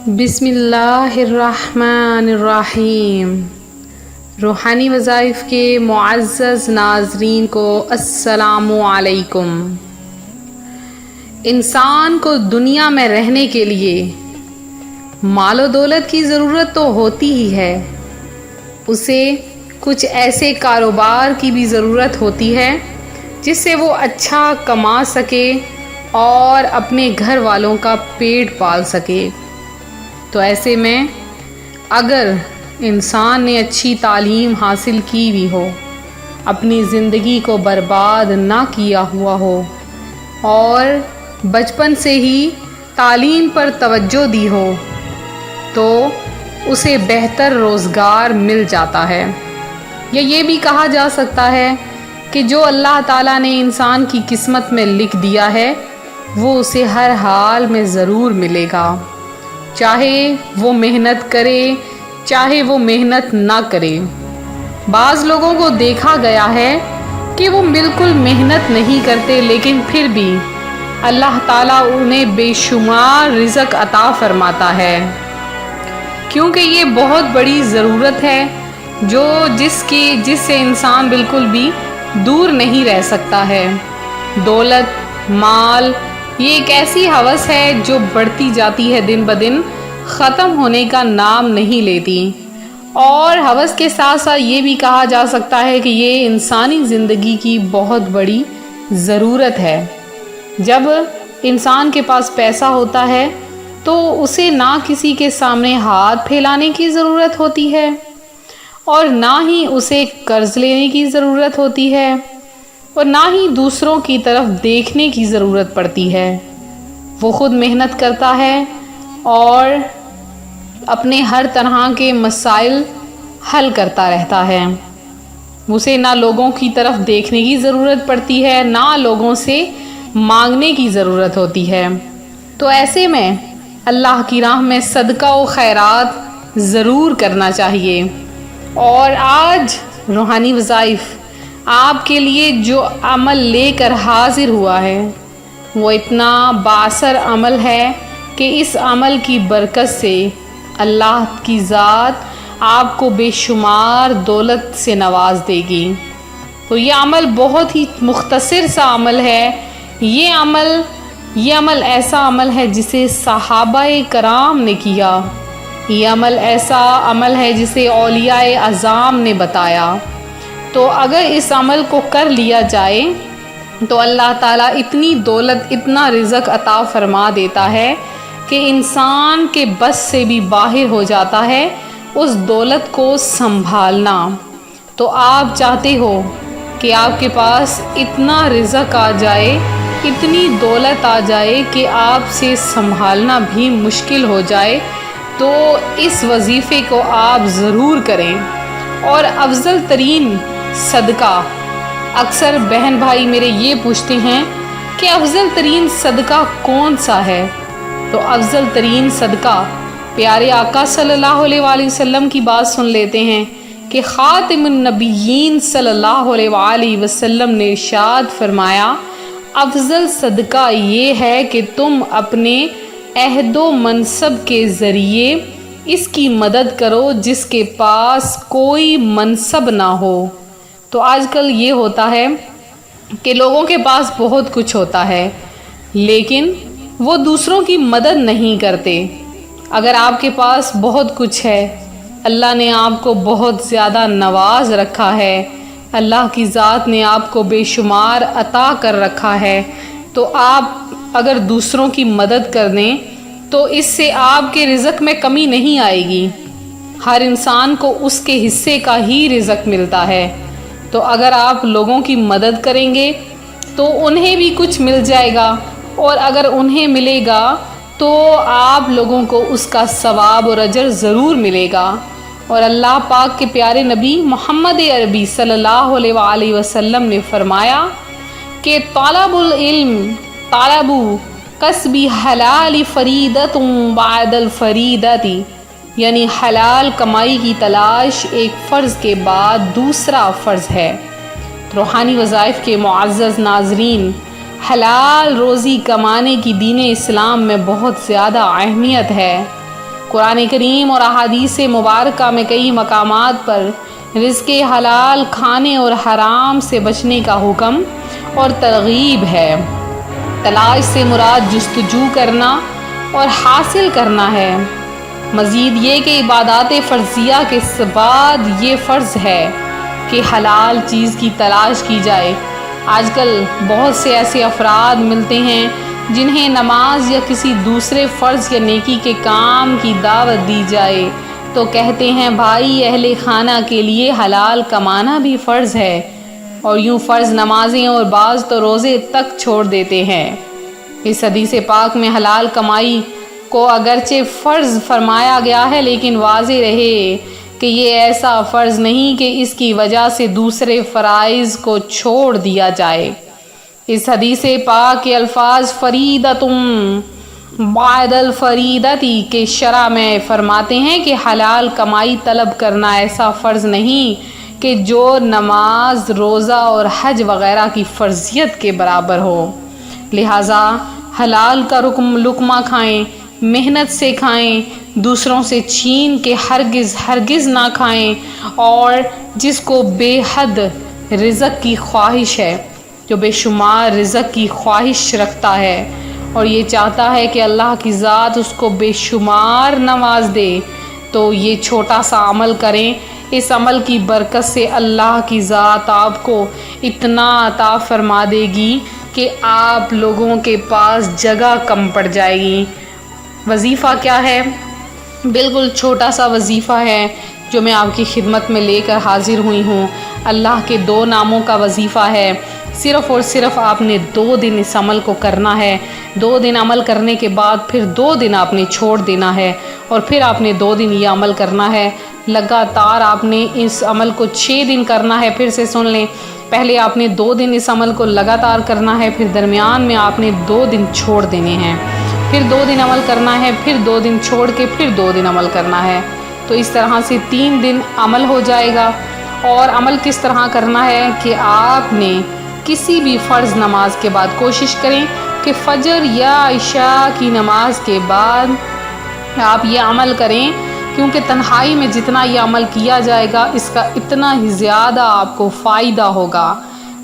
بسم اللہ الرحمن الرحیم۔ روحانی وظائف کے معزز ناظرین کو السلام علیکم۔ انسان کو دنیا میں رہنے کے لیے مال و دولت کی ضرورت تو ہوتی ہی ہے، اسے کچھ ایسے کاروبار کی بھی ضرورت ہوتی ہے جس سے وہ اچھا کما سکے اور اپنے گھر والوں کا پیٹ پال سکے۔ تو ایسے میں اگر انسان نے اچھی تعلیم حاصل کی بھی ہو، اپنی زندگی کو برباد نہ کیا ہوا ہو اور بچپن سے ہی تعلیم پر توجہ دی ہو، تو اسے بہتر روزگار مل جاتا ہے، یا یہ بھی کہا جا سکتا ہے کہ جو اللہ تعالیٰ نے انسان کی قسمت میں لکھ دیا ہے وہ اسے ہر حال میں ضرور ملے گا، چاہے وہ محنت کرے چاہے وہ محنت نہ کرے۔ بعض لوگوں کو دیکھا گیا ہے کہ وہ بالکل محنت نہیں کرتے لیکن پھر بھی اللہ تعالیٰ انہیں بے شمار رزق عطا فرماتا ہے، کیونکہ یہ بہت بڑی ضرورت ہے جس سے انسان بالکل بھی دور نہیں رہ سکتا ہے۔ دولت، مال، یہ ایک ایسی ہوس ہے جو بڑھتی جاتی ہے، دن بدن ختم ہونے کا نام نہیں لیتی، اور ہوس کے ساتھ ساتھ یہ بھی کہا جا سکتا ہے کہ یہ انسانی زندگی کی بہت بڑی ضرورت ہے۔ جب انسان کے پاس پیسہ ہوتا ہے تو اسے نہ کسی کے سامنے ہاتھ پھیلانے کی ضرورت ہوتی ہے اور نہ ہی اسے قرض لینے کی ضرورت ہوتی ہے اور نہ ہی دوسروں کی طرف دیکھنے کی ضرورت پڑتی ہے۔ وہ خود محنت کرتا ہے اور اپنے ہر طرح کے مسائل حل کرتا رہتا ہے، اسے نہ لوگوں کی طرف دیکھنے کی ضرورت پڑتی ہے نہ لوگوں سے مانگنے کی ضرورت ہوتی ہے۔ تو ایسے میں اللہ کی راہ میں صدقہ و خیرات ضرور کرنا چاہیے۔ اور آج روحانی وظائف آپ کے لیے جو عمل لے کر حاضر ہوا ہے وہ اتنا بااثر عمل ہے کہ اس عمل کی برکت سے اللہ کی ذات آپ کو بے شمار دولت سے نواز دے گی۔ تو یہ عمل بہت ہی مختصر سا عمل ہے، یہ عمل ایسا عمل ہے جسے صحابہ کرام نے کیا، یہ عمل ایسا عمل ہے جسے اولیاء اعظام نے بتایا۔ تو اگر اس عمل کو کر لیا جائے تو اللہ تعالیٰ اتنی دولت، اتنا رزق عطا فرما دیتا ہے کہ انسان کے بس سے بھی باہر ہو جاتا ہے اس دولت کو سنبھالنا۔ تو آپ چاہتے ہو کہ آپ کے پاس اتنا رزق آ جائے، اتنی دولت آ جائے کہ آپ سے سنبھالنا بھی مشکل ہو جائے، تو اس وظیفے کو آپ ضرور کریں۔ اور افضل ترین صدقہ، اکثر بہن بھائی میرے یہ پوچھتے ہیں کہ افضل ترین صدقہ کون سا ہے؟ تو افضل ترین صدقہ پیارے آقا صلی اللہ علیہ وآلہ وسلم کی بات سن لیتے ہیں کہ خاتم النبیین صلی اللہ علیہ وآلہ وسلم نے ارشاد فرمایا، افضل صدقہ یہ ہے کہ تم اپنے عہد و منصب کے ذریعے اس کی مدد کرو جس کے پاس کوئی منصب نہ ہو۔ تو آج کل یہ ہوتا ہے کہ لوگوں کے پاس بہت کچھ ہوتا ہے لیکن وہ دوسروں کی مدد نہیں کرتے۔ اگر آپ کے پاس بہت کچھ ہے، اللہ نے آپ کو بہت زیادہ نواز رکھا ہے، اللہ کی ذات نے آپ کو بے شمار عطا کر رکھا ہے، تو آپ اگر دوسروں کی مدد کر دیں تو اس سے آپ کے رزق میں کمی نہیں آئے گی۔ ہر انسان کو اس کے حصے کا ہی رزق ملتا ہے، تو اگر آپ لوگوں کی مدد کریں گے تو انہیں بھی کچھ مل جائے گا، اور اگر انہیں ملے گا تو آپ لوگوں کو اس کا ثواب اور اجر ضرور ملے گا۔ اور اللہ پاک کے پیارے نبی محمد عربی صلی اللہ علیہ وآلہ وسلم نے فرمایا کہ طالب العلم طالب کسب حلال فریدۃ بعد الفریدۃ، یعنی حلال کمائی کی تلاش ایک فرض کے بعد دوسرا فرض ہے۔ روحانی وظائف کے معزز ناظرین، حلال روزی کمانے کی دین اسلام میں بہت زیادہ اہمیت ہے۔ قرآن کریم اور احادیث مبارکہ میں کئی مقامات پر رزق حلال کھانے اور حرام سے بچنے کا حکم اور ترغیب ہے۔ تلاش سے مراد جستجو کرنا اور حاصل کرنا ہے۔ مزید یہ کہ عبادات فرضیہ کے بعد یہ فرض ہے کہ حلال چیز کی تلاش کی جائے۔ آج کل بہت سے ایسے افراد ملتے ہیں جنہیں نماز یا کسی دوسرے فرض یا نیکی کے کام کی دعوت دی جائے تو کہتے ہیں بھائی اہل خانہ کے لیے حلال کمانا بھی فرض ہے، اور یوں فرض نمازیں اور بعض تو روزے تک چھوڑ دیتے ہیں۔ اس حدیث پاک میں حلال کمائی کو اگرچہ فرض فرمایا گیا ہے، لیکن واضح رہے کہ یہ ایسا فرض نہیں کہ اس کی وجہ سے دوسرے فرائض کو چھوڑ دیا جائے۔ اس حدیث پاک کے الفاظ فریدتم بعد الفریدتی کے شرح میں فرماتے ہیں کہ حلال کمائی طلب کرنا ایسا فرض نہیں کہ جو نماز، روزہ اور حج وغیرہ کی فرضیت کے برابر ہو۔ لہٰذا حلال کا لقمہ کھائیں، محنت سے کھائیں، دوسروں سے چھین کے ہرگز نہ کھائیں، اور جس کو بے حد رزق کی خواہش ہے، جو بے شمار رزق کی خواہش رکھتا ہے اور یہ چاہتا ہے کہ اللہ کی ذات اس کو بے شمار نواز دے، تو یہ چھوٹا سا عمل کریں۔ اس عمل کی برکت سے اللہ کی ذات آپ کو اتنا عطا فرما دے گی کہ آپ لوگوں کے پاس جگہ کم پڑ جائے گی۔ وظیفہ کیا ہے؟ بالکل چھوٹا سا وظیفہ ہے جو میں آپ کی خدمت میں لے کر حاضر ہوئی ہوں۔ اللہ کے 2 ناموں کا وظیفہ ہے۔ صرف اور صرف آپ نے 2 دن اس عمل کو کرنا ہے۔ 2 دن عمل کرنے کے بعد پھر 2 دن آپ نے چھوڑ دینا ہے، اور پھر آپ نے 2 دن یہ عمل کرنا ہے۔ لگاتار آپ نے اس عمل کو 6 دن کرنا ہے۔ پھر سے سن لیں، پہلے آپ نے 2 دن اس عمل کو لگاتار کرنا ہے، پھر درمیان میں آپ نے 2 دن چھوڑ دینے ہیں، پھر 2 دن عمل کرنا ہے، پھر 2 دن چھوڑ کے پھر 2 دن عمل کرنا ہے۔ تو اس طرح سے 3 دن عمل ہو جائے گا۔ اور عمل کس طرح کرنا ہے کہ آپ نے کسی بھی فرض نماز کے بعد کوشش کریں کہ فجر یا عشاء کی نماز کے بعد آپ یہ عمل کریں، کیونکہ تنہائی میں جتنا یہ عمل کیا جائے گا اس کا اتنا ہی زیادہ آپ کو فائدہ ہوگا۔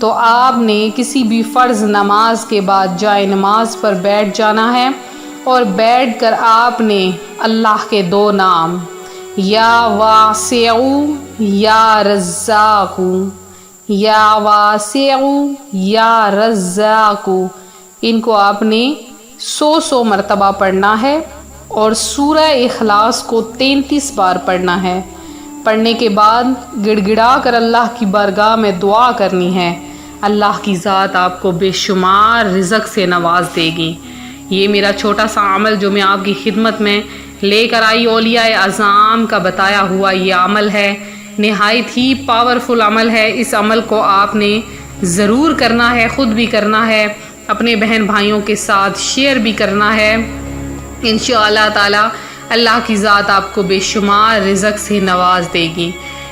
تو آپ نے کسی بھی فرض نماز کے بعد جائے نماز پر بیٹھ جانا ہے، اور بیٹھ کر آپ نے اللہ کے 2 نام یا واسع یا رزاق، یا واسع یا رزاق، ان کو آپ نے 100 مرتبہ پڑھنا ہے، اور سورہ اخلاص کو 33 بار پڑھنا ہے۔ پڑھنے کے بعد گڑ گڑا کر اللہ کی بارگاہ میں دعا کرنی ہے۔ اللہ کی ذات آپ کو بے شمار رزق سے نواز دے گی۔ یہ میرا چھوٹا سا عمل جو میں آپ کی خدمت میں لے کر آئی، اولیاء اعظام کا بتایا ہوا یہ عمل ہے، نہایت ہی پاورفل عمل ہے۔ اس عمل کو آپ نے ضرور کرنا ہے، خود بھی کرنا ہے، اپنے بہن بھائیوں کے ساتھ شیئر بھی کرنا ہے۔ انشاءاللہ تعالی اللہ کی ذات آپ کو بے شمار رزق سے نواز دے گی۔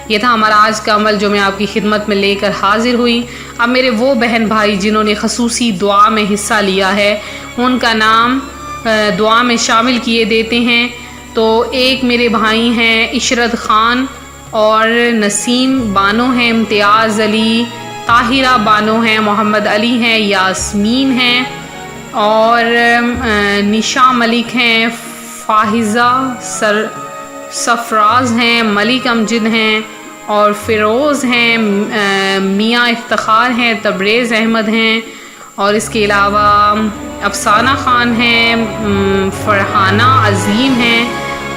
یہ تھا ہمارا آج کا عمل جو میں آپ کی خدمت میں لے کر حاضر ہوئی۔ اب میرے وہ بہن بھائی جنہوں نے خصوصی دعا میں حصہ لیا ہے ان کا نام دعا میں شامل کیے دیتے ہیں۔ تو ایک میرے بھائی ہیں عشرت خان اور نسیم بانو ہیں، امتیاز علی، طاہرہ بانو ہیں، محمد علی ہیں، یاسمین ہیں، اور نشا ملک ہیں، فاحزہ سفراز ہیں، ملک امجد ہیں، اور فیروز ہیں، میاں افتخار ہیں، تبریز احمد ہیں، اور اس کے علاوہ افسانہ خان ہیں، فرحانہ عظیم ہیں،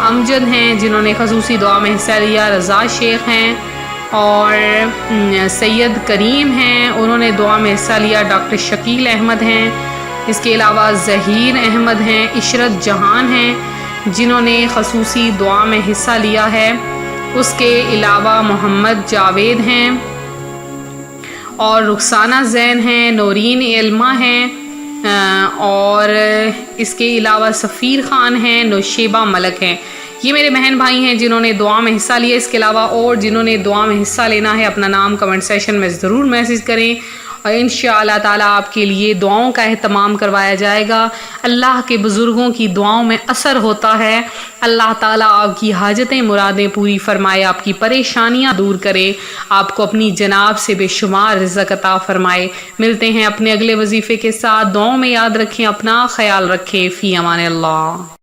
امجد ہیں جنہوں نے خصوصی دعا میں حصہ لیا، رضا شیخ ہیں، اور سید کریم ہیں، انہوں نے دعا میں حصہ لیا، ڈاکٹر شکیل احمد ہیں، اس کے علاوہ ظہیر احمد ہیں، عشرت جہان ہیں جنہوں نے خصوصی دعا میں حصہ لیا ہے، اس کے علاوہ محمد جاوید ہیں، اور رخسانہ زین ہیں، نورین علمہ ہیں، اور اس کے علاوہ سفیر خان ہیں، نوشیبہ ملک ہیں۔ یہ میرے بہن بھائی ہیں جنہوں نے دعا میں حصہ لیا۔ اس کے علاوہ اور جنہوں نے دعا میں حصہ لینا ہے اپنا نام کمنٹ سیشن میں ضرور میسج کریں، اور انشاءاللہ تعالیٰ آپ کے لیے دعاؤں کا اہتمام کروایا جائے گا۔ اللہ کے بزرگوں کی دعاؤں میں اثر ہوتا ہے۔ اللہ تعالیٰ آپ کی حاجتیں مرادیں پوری فرمائے، آپ کی پریشانیاں دور کرے، آپ کو اپنی جناب سے بے شمار رزق عطا فرمائے۔ ملتے ہیں اپنے اگلے وظیفے کے ساتھ، دعاؤں میں یاد رکھیں، اپنا خیال رکھیں، فی امان اللہ۔